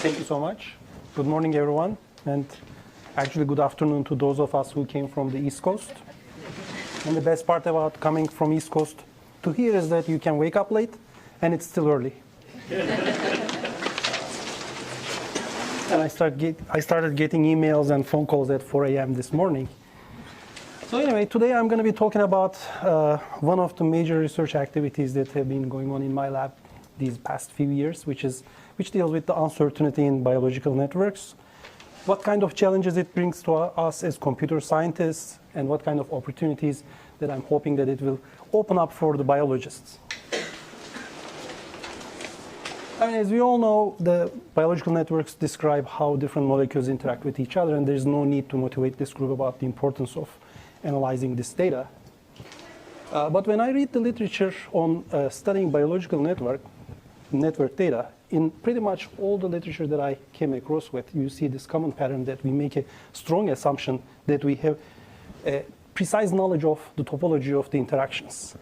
Thank you so much. Good morning, everyone. And actually, good afternoon to those of us who came from the East Coast. And the best part about coming from East Coast to here is that you can wake up late, and it's still early. And I started getting emails and phone calls at 4 a.m. this morning. So anyway, today I'm going to be talking about one of the major research activities that have been going on in my lab these past few years, which deals with the uncertainty in biological networks, what kind of challenges it brings to us as computer scientists, and what kind of opportunities that I'm hoping that it will open up for the biologists. And as we all know, the biological networks describe how different molecules interact with each other, and there's no need to motivate this group about the importance of analyzing this data. But when I read the literature on studying biological network data, in pretty much all the literature that I came across with, you see this common pattern that we make a strong assumption that we have a precise knowledge of the topology of the interactions.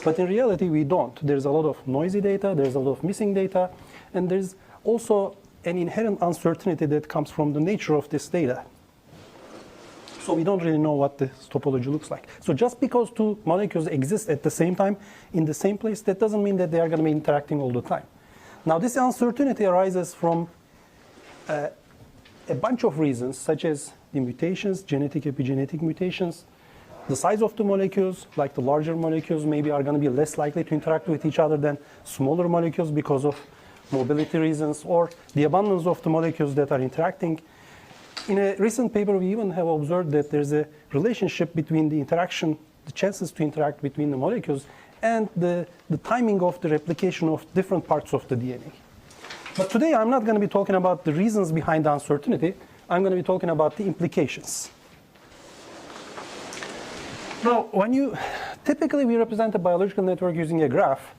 But in reality, we don't. There's a lot of noisy data, there's a lot of missing data, and there's also an inherent uncertainty that comes from the nature of this data. So we don't really know what this topology looks like. So just because two molecules exist at the same time in the same place, that doesn't mean that they are going to be interacting all the time. Now, this uncertainty arises from a bunch of reasons, such as the mutations, genetic, epigenetic mutations. The size of the molecules, like the larger molecules, maybe are going to be less likely to interact with each other than smaller molecules because of mobility reasons, or the abundance of the molecules that are interacting. In a recent paper, we even have observed that there's a relationship between the interaction, the chances to interact between the molecules, and the timing of the replication of different parts of the DNA. But today, I'm not going to be talking about the reasons behind the uncertainty. I'm going to be talking about the implications. Now, typically we represent a biological network using a graph.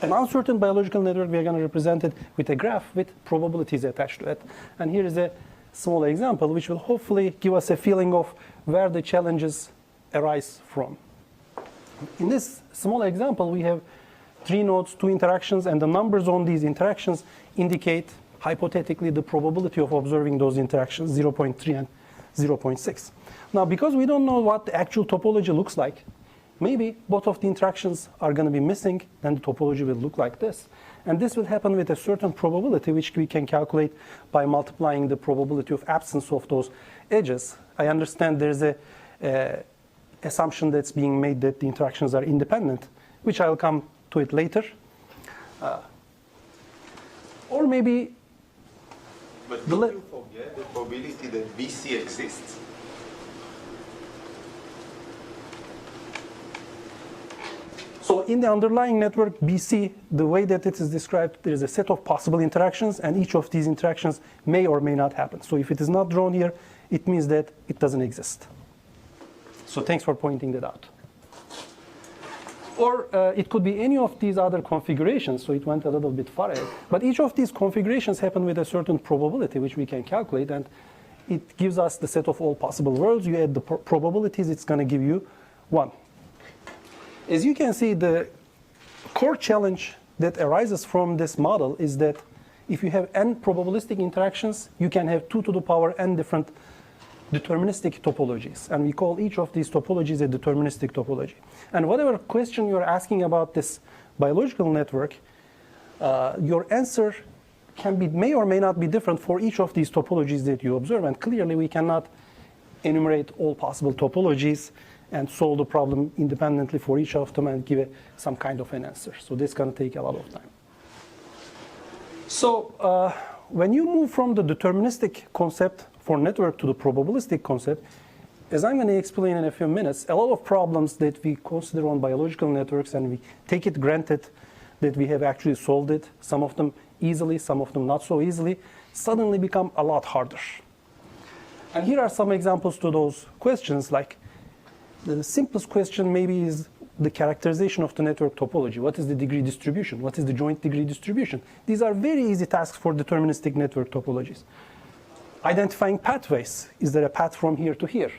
An uncertain biological network, we are going to represent it with a graph with probabilities attached to it. And here is a small example, which will hopefully give us a feeling of where the challenges arise from. In this small example, we have 3 nodes, 2 interactions, and the numbers on these interactions indicate, hypothetically, the probability of observing those interactions, 0.3 and 0.6. Now, because we don't know what the actual topology looks like, maybe both of the interactions are going to be missing, then the topology will look like this. And this will happen with a certain probability, which we can calculate by multiplying the probability of absence of those edges. I understand there's a assumption that's being made that the interactions are independent, which I'll come to it later. Or maybe... But don't you forget the probability that BC exists? So in the underlying network, BC, the way that it is described, there is a set of possible interactions, and each of these interactions may or may not happen. So if it is not drawn here, it means that it doesn't exist. So thanks for pointing that out. Or it could be any of these other configurations, so it went a little bit far ahead. But each of these configurations happen with a certain probability, which we can calculate, and it gives us the set of all possible worlds. You add the probabilities, it's going to give you 1. As you can see, the core challenge that arises from this model is that if you have n probabilistic interactions, you can have 2 to the power n different deterministic topologies. And we call each of these topologies a deterministic topology. And whatever question you're asking about this biological network, your answer may or may not be different for each of these topologies that you observe. And clearly, we cannot enumerate all possible topologies and solve the problem independently for each of them and give some kind of an answer. So this is going to take a lot of time. So when you move from the deterministic concept for network to the probabilistic concept, as I'm going to explain in a few minutes, a lot of problems that we consider on biological networks, and we take it granted that we have actually solved it, some of them easily, some of them not so easily, suddenly become a lot harder. And here are some examples to those questions, like the simplest question maybe is the characterization of the network topology. What is the degree distribution? What is the joint degree distribution? These are very easy tasks for deterministic network topologies. Identifying pathways. Is there a path from here to here?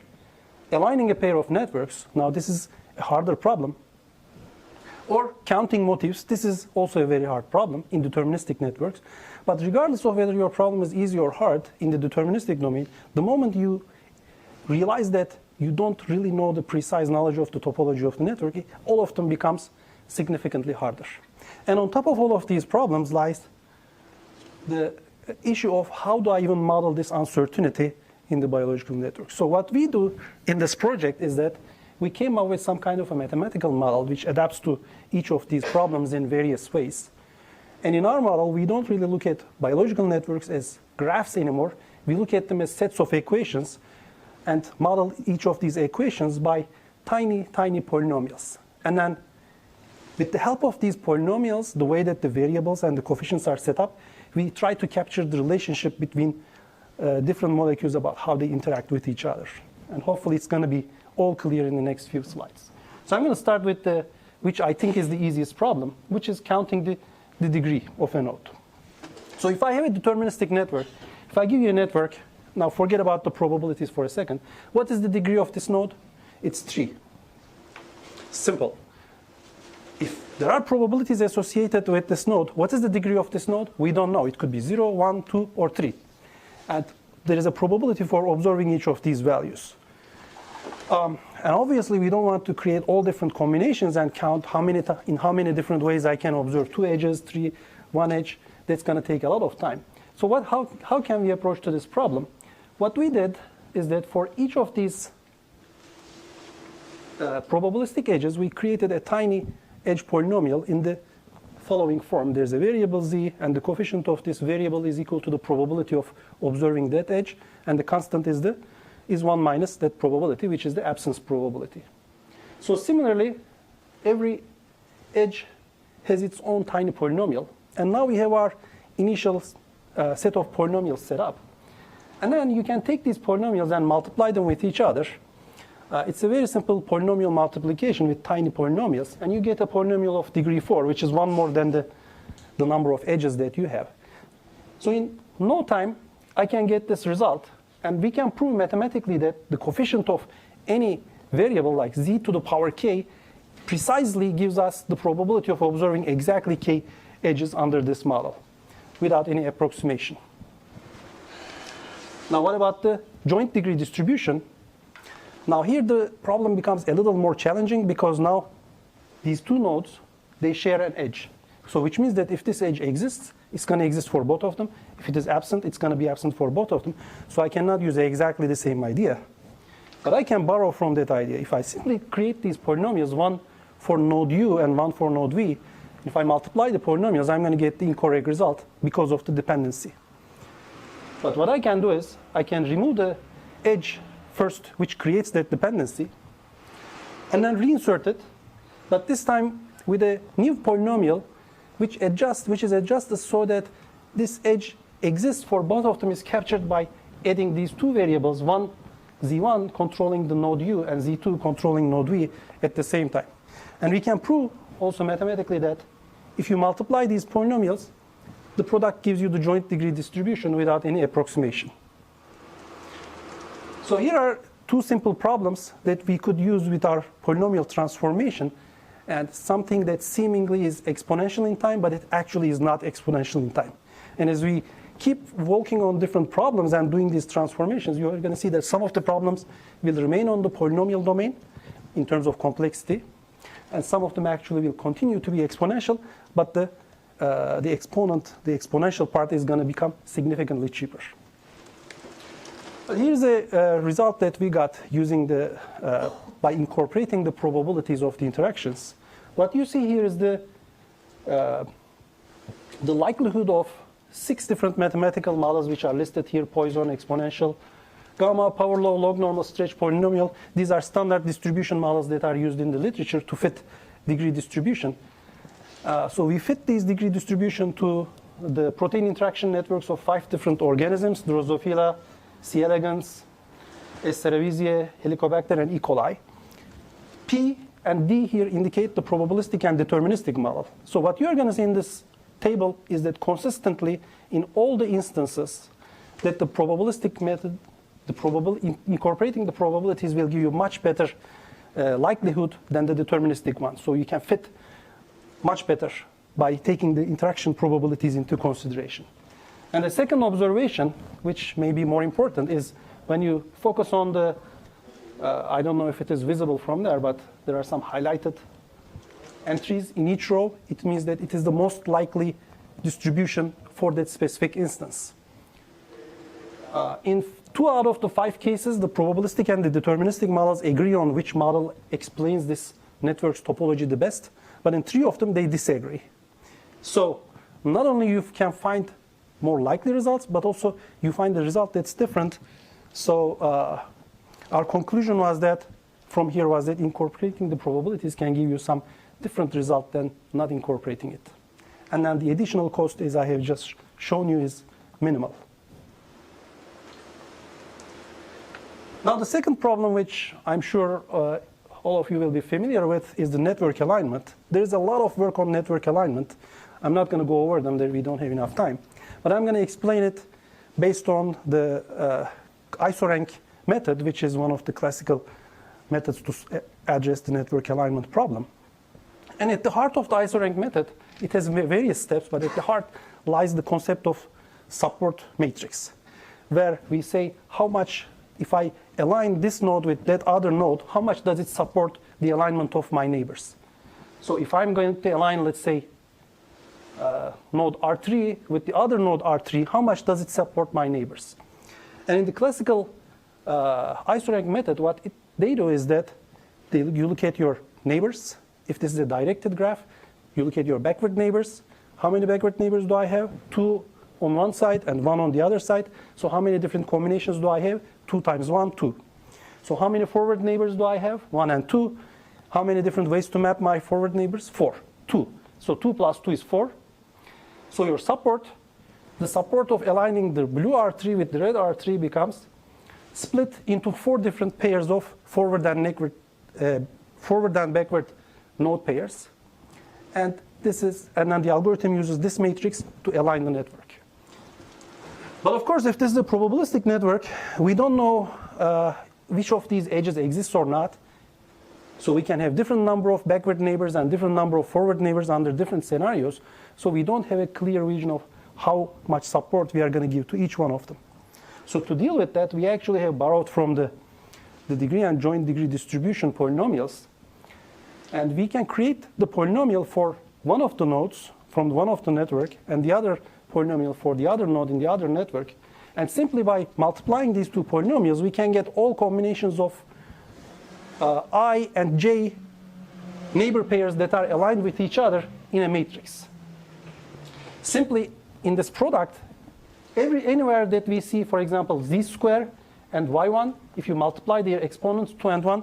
Aligning a pair of networks. Now, this is a harder problem. Or counting motifs. This is also a very hard problem in deterministic networks. But regardless of whether your problem is easy or hard in the deterministic domain, the moment you realize that you don't really know the precise knowledge of the topology of the network, all of them becomes significantly harder. And on top of all of these problems lies the issue of how do I even model this uncertainty in the biological network. So what we do in this project is that we came up with some kind of a mathematical model which adapts to each of these problems in various ways. And in our model, we don't really look at biological networks as graphs anymore. We look at them as sets of equations and model each of these equations by tiny, tiny polynomials. And then with the help of these polynomials, the way that the variables and the coefficients are set up, we try to capture the relationship between different molecules about how they interact with each other. And hopefully it's going to be all clear in the next few slides. So I'm going to start with which I think is the easiest problem, which is counting the degree of a node. So if I have a deterministic network, if I give you a network, now forget about the probabilities for a second. What is the degree of this node? It's 3. Simple. If there are probabilities associated with this node, what is the degree of this node? We don't know. It could be 0, 1, 2, or 3. And there is a probability for observing each of these values. And obviously, we don't want to create all different combinations and count in how many different ways I can observe 2 edges, 3, 1 edge. That's going to take a lot of time. So how can we approach to this problem? What we did is that for each of these probabilistic edges, we created a tiny edge polynomial in the following form. There's a variable z, and the coefficient of this variable is equal to the probability of observing that edge, and the constant is 1 minus that probability, which is the absence probability. So similarly, every edge has its own tiny polynomial, and now we have our initial set of polynomials set up. And then you can take these polynomials and multiply them with each other. It's a very simple polynomial multiplication with tiny polynomials, and you get a polynomial of degree 4, which is one more than the number of edges that you have. So in no time, I can get this result, and we can prove mathematically that the coefficient of any variable like z to the power k precisely gives us the probability of observing exactly k edges under this model without any approximation. Now what about the joint degree distribution? Now here the problem becomes a little more challenging because now these two nodes, they share an edge. So which means that if this edge exists, it's going to exist for both of them. If it is absent, it's going to be absent for both of them. So I cannot use exactly the same idea. But I can borrow from that idea. If I simply create these polynomials, one for node u and one for node v, if I multiply the polynomials, I'm going to get the incorrect result because of the dependency. But what I can do is I can remove the edge first, which creates that dependency, and then reinsert it, but this time with a new polynomial which is adjusted so that this edge exists for both of them is captured by adding these two variables, one z1 controlling the node u and z2 controlling node v at the same time. And we can prove also mathematically that if you multiply these polynomials, the product gives you the joint degree distribution without any approximation. So here are two simple problems that we could use with our polynomial transformation, and something that seemingly is exponential in time, but it actually is not exponential in time. And as we keep working on different problems and doing these transformations, you're going to see that some of the problems will remain on the polynomial domain in terms of complexity, and some of them actually will continue to be exponential, but the exponential part is going to become significantly cheaper. But here's a result that we got using by incorporating the probabilities of the interactions. What you see here is the likelihood of 6 different mathematical models which are listed here: Poisson, exponential, gamma, power law, log normal, stretch, polynomial. These are standard distribution models that are used in the literature to fit degree distribution. So we fit these degree distribution to the protein interaction networks of 5 different organisms: Drosophila, C. elegans, S. cerevisiae, Helicobacter, and E. coli. P and D here indicate the probabilistic and deterministic model. So what you're going to see in this table is that consistently in all the instances that the probabilistic method, incorporating the probabilities will give you much better likelihood than the deterministic one. So you can fit much better by taking the interaction probabilities into consideration. And the second observation, which may be more important, is when you focus on the, I don't know if it is visible from there, but there are some highlighted entries in each row. It means that it is the most likely distribution for that specific instance. In 2 out of the 5 cases, the probabilistic and the deterministic models agree on which model explains this network's topology the best, but in 3 of them, they disagree. So not only you can find more likely results, but also you find a result that's different. So our conclusion was that, from here was that incorporating the probabilities can give you some different result than not incorporating it. And then the additional cost, as I have just shown you, is minimal. Now the second problem, which I'm sure all of you will be familiar with, is the network alignment. There's a lot of work on network alignment. I'm not going to go over them there, we don't have enough time. But I'm going to explain it based on the isorank method, which is one of the classical methods to address the network alignment problem. And at the heart of the isorank method, it has various steps, but at the heart lies the concept of support matrix, where we say how much, if I align this node with that other node, how much does it support the alignment of my neighbors? So if I'm going to align, let's say, node R3 with the other node R3, how much does it support my neighbors? And in the classical isorank method, what they do is that you look at your neighbors. If this is a directed graph, you look at your backward neighbors. How many backward neighbors do I have? 2 on one side and 1 on the other side. So how many different combinations do I have? 2 times 1, 2. So how many forward neighbors do I have? 1 and 2. How many different ways to map my forward neighbors? 4, 2. So 2 plus 2 is 4. So your support, the support of aligning the blue R3 with the red R3 becomes split into 4 different pairs of forward and backward node pairs. And then the algorithm uses this matrix to align the network. But of course, if this is a probabilistic network, we don't know which of these edges exists or not. So we can have different number of backward neighbors and different number of forward neighbors under different scenarios. So we don't have a clear vision of how much support we are going to give to each one of them. So to deal with that, we actually have borrowed from the degree and joint degree distribution polynomials. And we can create the polynomial for one of the nodes from one of the network and the other polynomial for the other node in the other network. And simply by multiplying these 2 polynomials, we can get all combinations of I and J neighbor pairs that are aligned with each other in a matrix. Simply in this product, anywhere that we see, for example, z square and y1, if you multiply their exponents 2 and 1,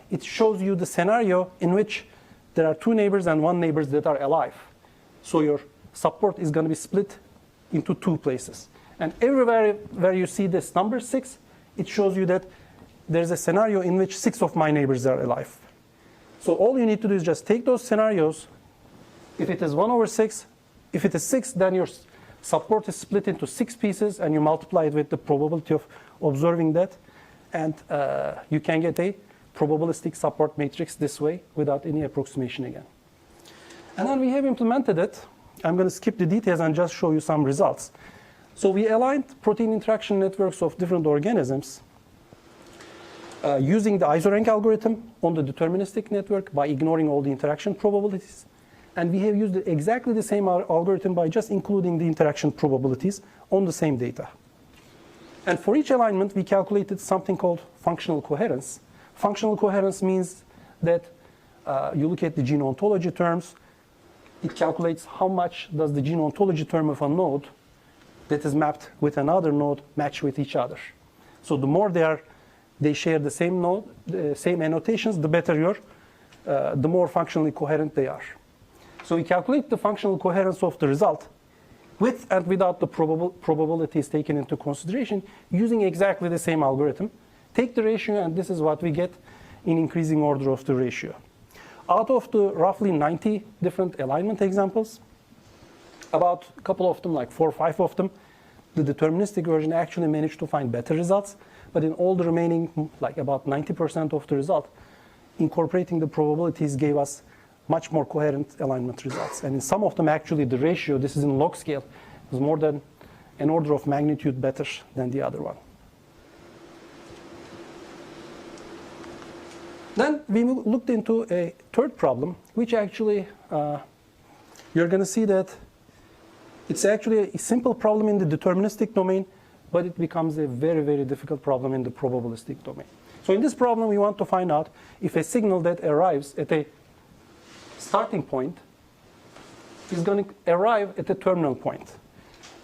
it shows you the scenario in which there are 2 neighbors and 1 neighbors that are alive. So your support is going to be split into 2 places. And everywhere where you see this number 6, it shows you that there's a scenario in which 6 of my neighbors are alive. So all you need to do is just take those scenarios. If it is 1 over 6, if it is 6, then your support is split into 6 pieces, and you multiply it with the probability of observing that. And you can get a probabilistic support matrix this way without any approximation again. And then we have implemented it. I'm going to skip the details and just show you some results. So we aligned protein interaction networks of different organisms using the isorank algorithm on the deterministic network by ignoring all the interaction probabilities. And we have used exactly the same algorithm by just including the interaction probabilities on the same data. And for each alignment, we calculated something called functional coherence. Functional coherence means that you look at the gene ontology terms. It calculates how much does the gene ontology term of a node that is mapped with another node match with each other. So the more they share the same node, the same annotations, the better the more functionally coherent they are. So we calculate the functional coherence of the result with and without the probabilities taken into consideration using exactly the same algorithm. Take the ratio, and this is what we get in increasing order of the ratio. Out of the roughly 90 different alignment examples, about a couple of them, like 4 or 5 of them, the deterministic version actually managed to find better results. But in all the remaining, like about 90% of the result, incorporating the probabilities gave us much more coherent alignment results. And in some of them, actually, the ratio, this is in log scale, was more than an order of magnitude better than the other one. Then we looked into a third problem, which actually, you're going to see that it's actually a simple problem in the deterministic domain, but it becomes a very, very difficult problem in the probabilistic domain. So in this problem, we want to find out if a signal that arrives at a starting point is going to arrive at a terminal point.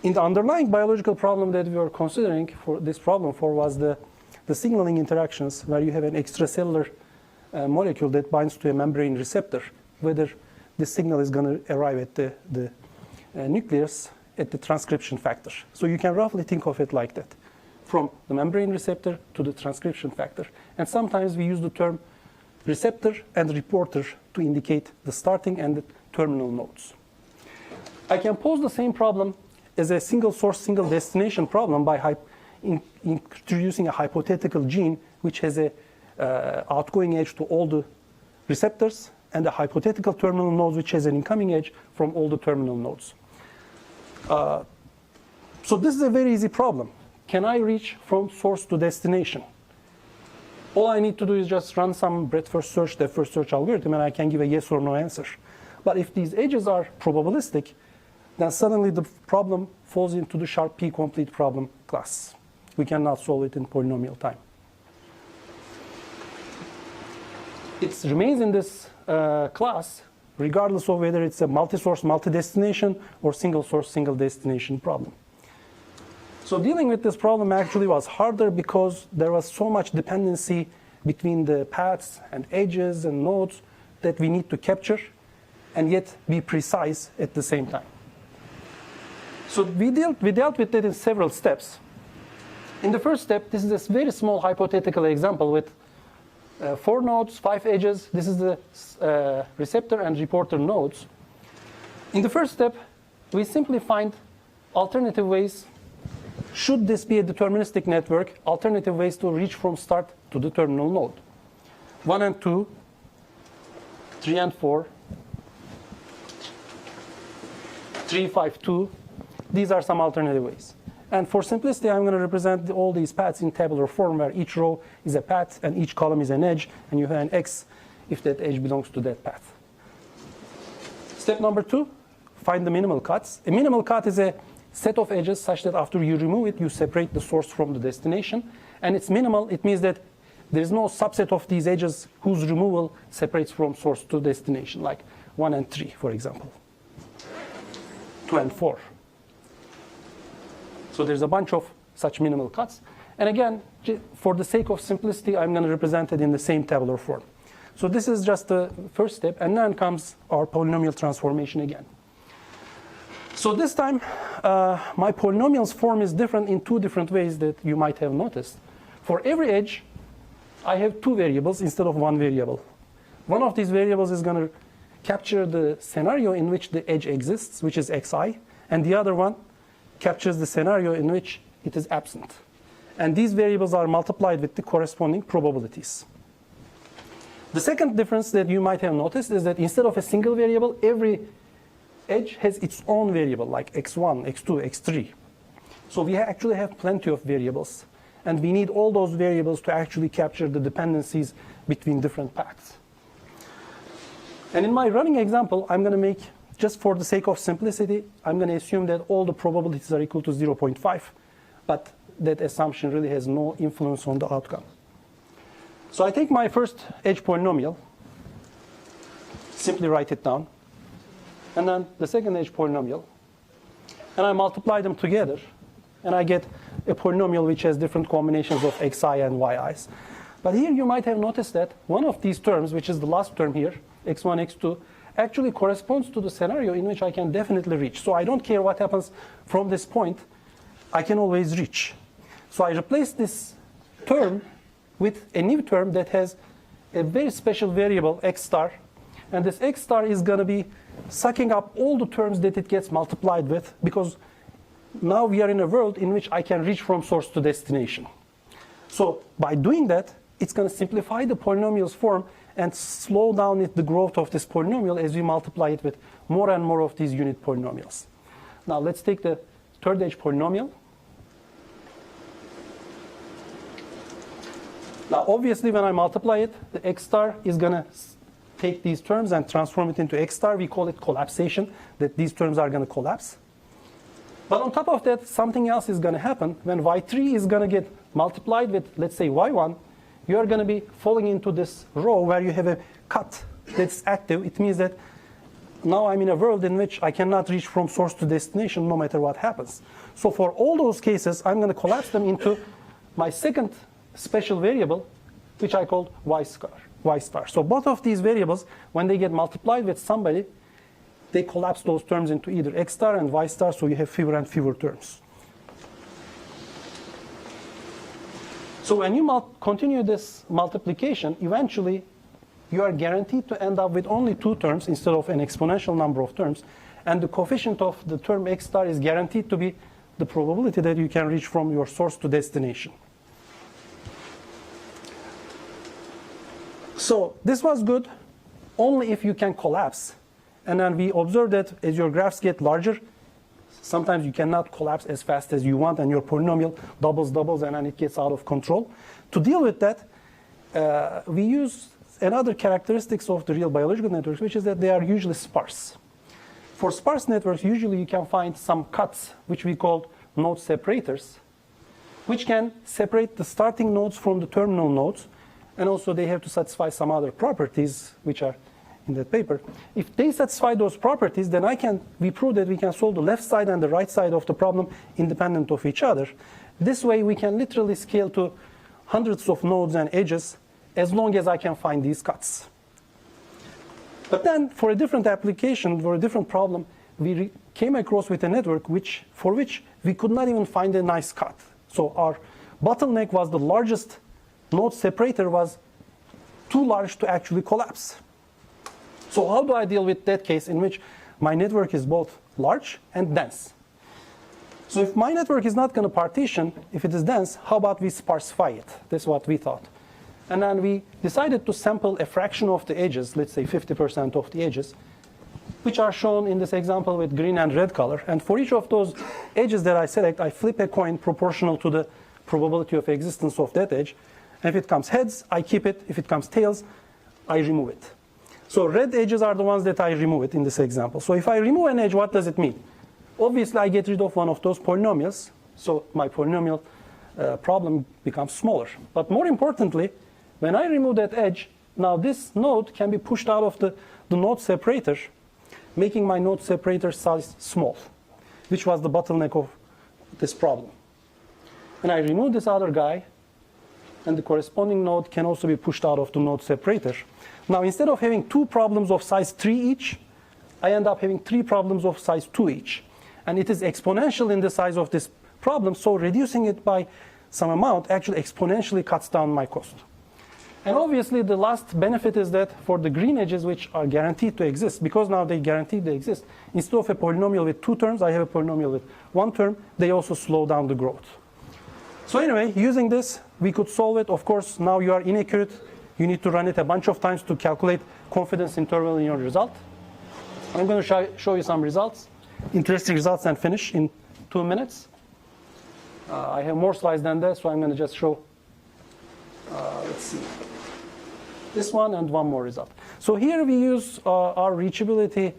In the underlying biological problem that we were considering for this problem was the signaling interactions, where you have an extracellular molecule that binds to a membrane receptor, whether the signal is going to arrive at the nucleus at the transcription factor. So you can roughly think of it like that, from the membrane receptor to the transcription factor. And sometimes we use the term receptor and reporter to indicate the starting and the terminal nodes. I can pose the same problem as a single source, single destination problem by introducing a hypothetical gene which has a outgoing edge to all the receptors and a hypothetical terminal node which has an incoming edge from all the terminal nodes. So this is a very easy problem. Can I reach from source to destination? All I need to do is just run some breadth first search, depth first search algorithm, and I can give a yes or no answer. But if these edges are probabilistic, then suddenly the problem falls into the sharp P complete problem class. We cannot solve it in polynomial time. It remains in this class regardless of whether it's a multi-source, multi-destination, or single source, single destination problem. So dealing with this problem actually was harder because there was so much dependency between the paths and edges and nodes that we need to capture and yet be precise at the same time. So we dealt with that in several steps. In the first step, this is a very small hypothetical example with 4 nodes, 5 edges. This is the receptor and reporter nodes. In the first step, we simply find alternative ways. Should this be a deterministic network, alternative ways to reach from start to the terminal node? 1 and 2, 3 and 4, 3, 5, 2. These are some alternative ways. And for simplicity, I'm going to represent all these paths in tabular form, where each row is a path and each column is an edge, and you have an X if that edge belongs to that path. Step number 2, find the minimal cuts. A minimal cut is a set of edges such that after you remove it, you separate the source from the destination. And it's minimal. It means that there's no subset of these edges whose removal separates from source to destination, like 1 and 3, for example, 2 and 4. So there's a bunch of such minimal cuts. And again, for the sake of simplicity, I'm going to represent it in the same tabular form. So this is just the first step, and then comes our polynomial transformation again. So this time, my polynomial's form is different in 2 different ways that you might have noticed. For every edge, I have 2 variables instead of 1 variable. One of these variables is going to capture the scenario in which the edge exists, which is xi, and the other one captures the scenario in which it is absent. And these variables are multiplied with the corresponding probabilities. The second difference that you might have noticed is that instead of a single variable, every edge has its own variable, like x1, x2, x3. So we actually have plenty of variables, and we need all those variables to actually capture the dependencies between different paths. And in my running example, I'm going to make, just for the sake of simplicity, I'm going to assume that all the probabilities are equal to 0.5, but that assumption really has no influence on the outcome. So I take my first edge polynomial, simply write it down, and then the second edge polynomial, and I multiply them together, and I get a polynomial which has different combinations of xi and yi's. But here you might have noticed that one of these terms, which is the last term here, x1, x2, actually corresponds to the scenario in which I can definitely reach. So I don't care what happens from this point, I can always reach. So I replace this term with a new term that has a very special variable, x star, and this x star is going to be sucking up all the terms that it gets multiplied with, because now we are in a world in which I can reach from source to destination. So by doing that, it's going to simplify the polynomial's form and slow down the growth of this polynomial as we multiply it with more and more of these unit polynomials. Now let's take the third edge polynomial. Now, obviously, when I multiply it, the x star is going to take these terms and transform it into x star. We call it collapsation, that these terms are going to collapse. But on top of that, something else is going to happen. When y3 is going to get multiplied with, let's say, y1, you are going to be falling into this row where you have a cut that's active. It means that now I'm in a world in which I cannot reach from source to destination no matter what happens. So for all those cases, I'm going to collapse them into my second special variable, which I called y star. So both of these variables, when they get multiplied with somebody, they collapse those terms into either x star and y star, so you have fewer and fewer terms. So when you continue this multiplication, eventually you are guaranteed to end up with only 2 terms instead of an exponential number of terms. And the coefficient of the term x star is guaranteed to be the probability that you can reach from your source to destination. So this was good only if you can collapse. And then we observe that as your graphs get larger, sometimes you cannot collapse as fast as you want, and your polynomial doubles, and then it gets out of control. To deal with that, we use another characteristics of the real biological networks, which is that they are usually sparse. For sparse networks, usually you can find some cuts, which we call node separators, which can separate the starting nodes from the terminal nodes. And also they have to satisfy some other properties, which are in that paper. If they satisfy those properties, then we prove that we can solve the left side and the right side of the problem independent of each other. This way we can literally scale to hundreds of nodes and edges as long as I can find these cuts. But then for a different application, for a different problem, we came across with a network for which we could not even find a nice cut. So our bottleneck was the largest node separator was too large to actually collapse. So how do I deal with that case in which my network is both large and dense? So if my network is not going to partition, if it is dense, how about we sparsify it? That's what we thought. And then we decided to sample a fraction of the edges, let's say 50% of the edges, which are shown in this example with green and red color. And for each of those edges that I select, I flip a coin proportional to the probability of existence of that edge. And if it comes heads, I keep it. If it comes tails, I remove it. So red edges are the ones that I remove it in this example. So if I remove an edge, what does it mean? Obviously, I get rid of one of those polynomials. So my polynomial problem becomes smaller. But more importantly, when I remove that edge, now this node can be pushed out of the node separator, making my node separator size small, which was the bottleneck of this problem. And I remove this other guy, and the corresponding node can also be pushed out of the node separator. Now, instead of having 2 problems of size 3 each, I end up having 3 problems of size 2 each. And it is exponential in the size of this problem, so reducing it by some amount actually exponentially cuts down my cost. And obviously, the last benefit is that for the green edges, which are guaranteed to exist, because now they guaranteed they exist, instead of a polynomial with 2 terms, I have a polynomial with 1 term. They also slow down the growth. So anyway, using this, we could solve it. Of course, now you are inaccurate. You need to run it a bunch of times to calculate confidence interval in your result. I'm going to show you some results, interesting results, and finish in 2 minutes. I have more slides than that, so I'm going to just show, let's see, this one and one more result. So here we use our reachability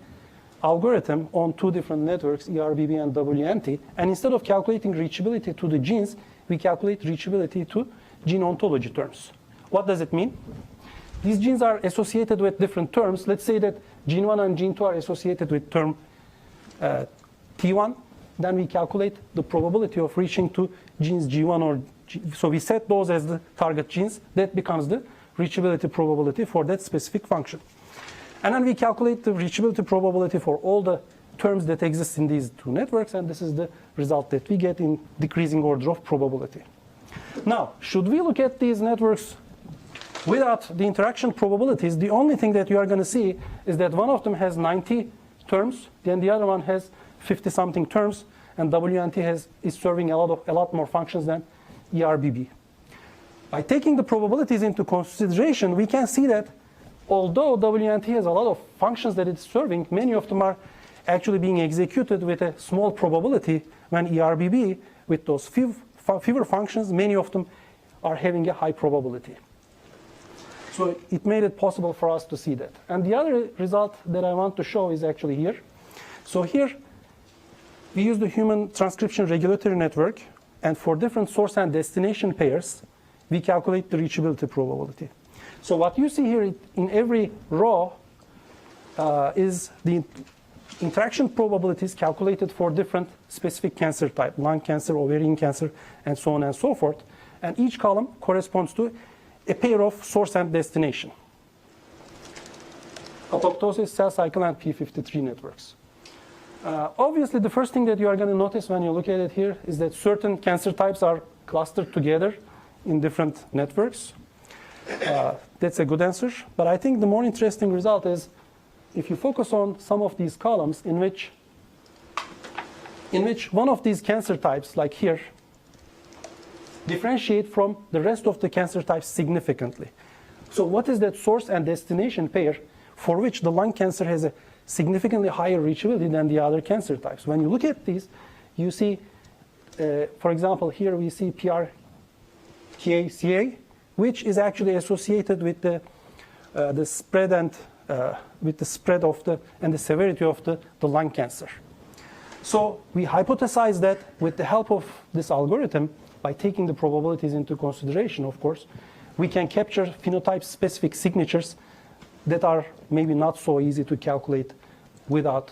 algorithm on 2 different networks, ERBB and WNT. And instead of calculating reachability to the genes, we calculate reachability to gene ontology terms. What does it mean? These genes are associated with different terms. Let's say that gene 1 and gene 2 are associated with term T1. Then we calculate the probability of reaching to genes G1 or so we set those as the target genes. That becomes the reachability probability for that specific function. And then we calculate the reachability probability for all the terms that exist in these 2 networks, and this is the result that we get in decreasing order of probability. Now, should we look at these networks without the interaction probabilities? The only thing that you are going to see is that one of them has 90 terms, then the other one has 50-something terms, and WNT is serving a lot more functions than ERBB. By taking the probabilities into consideration, we can see that although WNT has a lot of functions that it's serving, many of them are actually being executed with a small probability when ERBB, with those fewer functions, many of them are having a high probability. So it made it possible for us to see that. And the other result that I want to show is actually here. So here, we use the human transcription regulatory network, and for different source and destination pairs, we calculate the reachability probability. So what you see here in every row is the interaction probabilities calculated for different specific cancer type, lung cancer, ovarian cancer, and so on and so forth. And each column corresponds to a pair of source and destination. Apoptosis, cell cycle, and P53 networks. Obviously, the first thing that you are going to notice when you look at it here is that certain cancer types are clustered together in different networks. That's a good answer. But I think the more interesting result is if you focus on some of these columns in which one of these cancer types, like here, differentiate from the rest of the cancer types significantly. So what is that source and destination pair for which the lung cancer has a significantly higher reachability than the other cancer types? When you look at these, you see, for example, here we see PRKCA, which is actually associated with the spread and with the spread of and the severity of the lung cancer. So we hypothesize that with the help of this algorithm, by taking the probabilities into consideration, of course, we can capture phenotype-specific signatures that are maybe not so easy to calculate without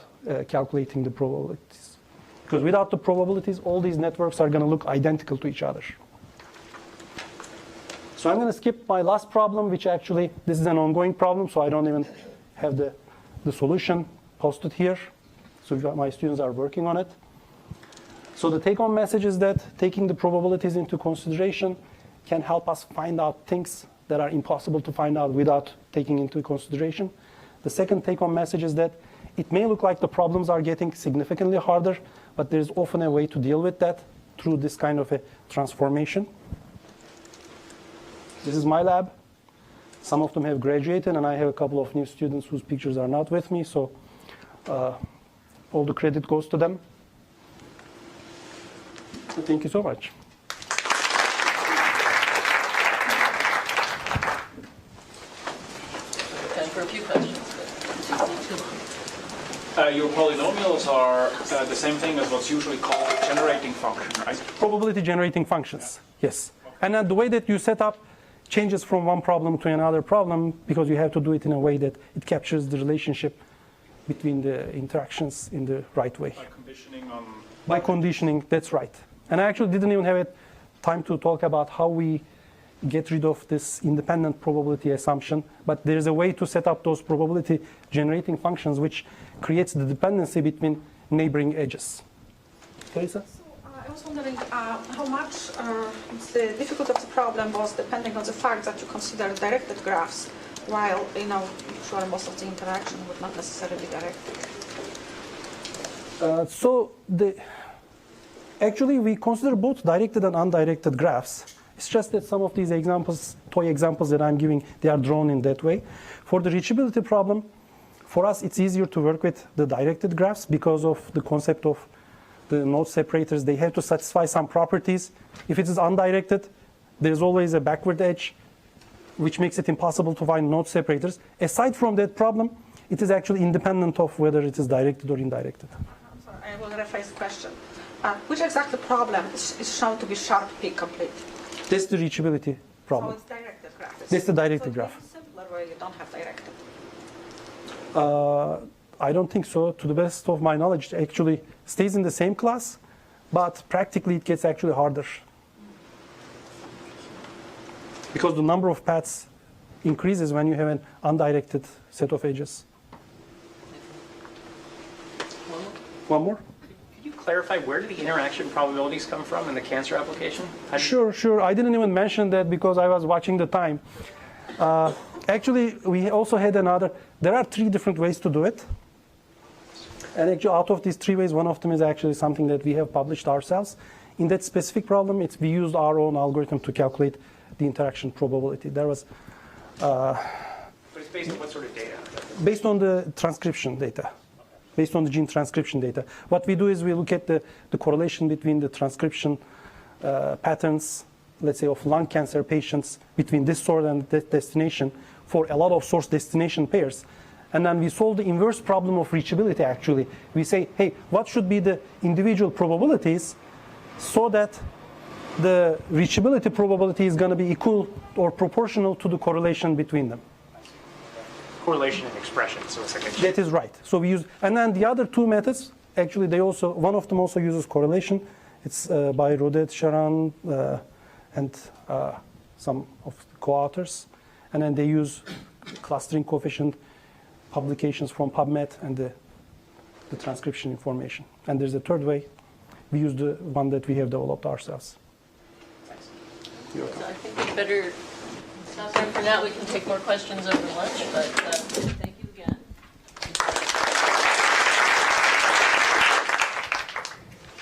calculating the probabilities. Because without the probabilities, all these networks are going to look identical to each other. So I'm going to skip my last problem, which actually, this is an ongoing problem, so I don't even have the solution posted here. So my students are working on it. So the take-home message is that taking the probabilities into consideration can help us find out things that are impossible to find out without taking into consideration. The second take-home message is that it may look like the problems are getting significantly harder, but there's often a way to deal with that through this kind of a transformation. This is my lab. Some of them have graduated, and I have a couple of new students whose pictures are not with me, so all the credit goes to them. Thank you so much. Time for a few questions. Your polynomials are the same thing as what's usually called a generating function, right? Probability generating functions, yes. And then the way that you set up changes from one problem to another problem because you have to do it in a way that it captures the relationship between the interactions in the right way. By conditioning on... By conditioning, that's right. And I actually didn't even have time to talk about how we get rid of this independent probability assumption, but there's a way to set up those probability generating functions which creates the dependency between neighboring edges. Teresa? I was wondering how much the difficulty of the problem was depending on the fact that you consider directed graphs, while usually most of the interaction would not necessarily be directed. Actually, we consider both directed and undirected graphs. It's just that some of these examples, toy examples that I'm giving, they are drawn in that way. For the reachability problem, for us, it's easier to work with the directed graphs because of the concept of the node separators. They have to satisfy some properties. If it is undirected, there's always a backward edge, which makes it impossible to find node separators. Aside from that problem, it is actually independent of whether it is directed or indirected. I'm sorry, I will rephrase the question. Which exactly problem is shown to be sharp peak complete? That's the reachability problem. So it's directed graph. That's the directed graph. So it's simpler where you don't have directed. I don't think so. To the best of my knowledge, it actually stays in the same class, but practically it gets actually harder. Because the number of paths increases when you have an undirected set of edges. One more? Could you clarify where do the interaction probabilities come from in the cancer application? Sure. I didn't even mention that because I was watching the time. Actually, we also had there are 3 different ways to do it. And actually, out of these 3 ways, one of them is actually something that we have published ourselves. In that specific problem, we used our own algorithm to calculate the interaction probability. There was... But it's based on what sort of data? Based on the transcription data. based on the gene transcription data. What we do is we look at the correlation between the transcription patterns, let's say of lung cancer patients between this source and that destination for a lot of source destination pairs. And then we solve the inverse problem of reachability actually. We say, hey, what should be the individual probabilities so that the reachability probability is going to be equal or proportional to the correlation between them. Correlation and expression, so it's like a That is right. So we use, and then the other two methods, actually they also, one of them also uses correlation. It's by Rodet, Sharan, and some of the co-authors. And then they use clustering coefficient, publications from PubMed, and the transcription information. And there's a third way. We use the one that we have developed ourselves. So I think we better stop there for now. We can take more questions over lunch, but thank you.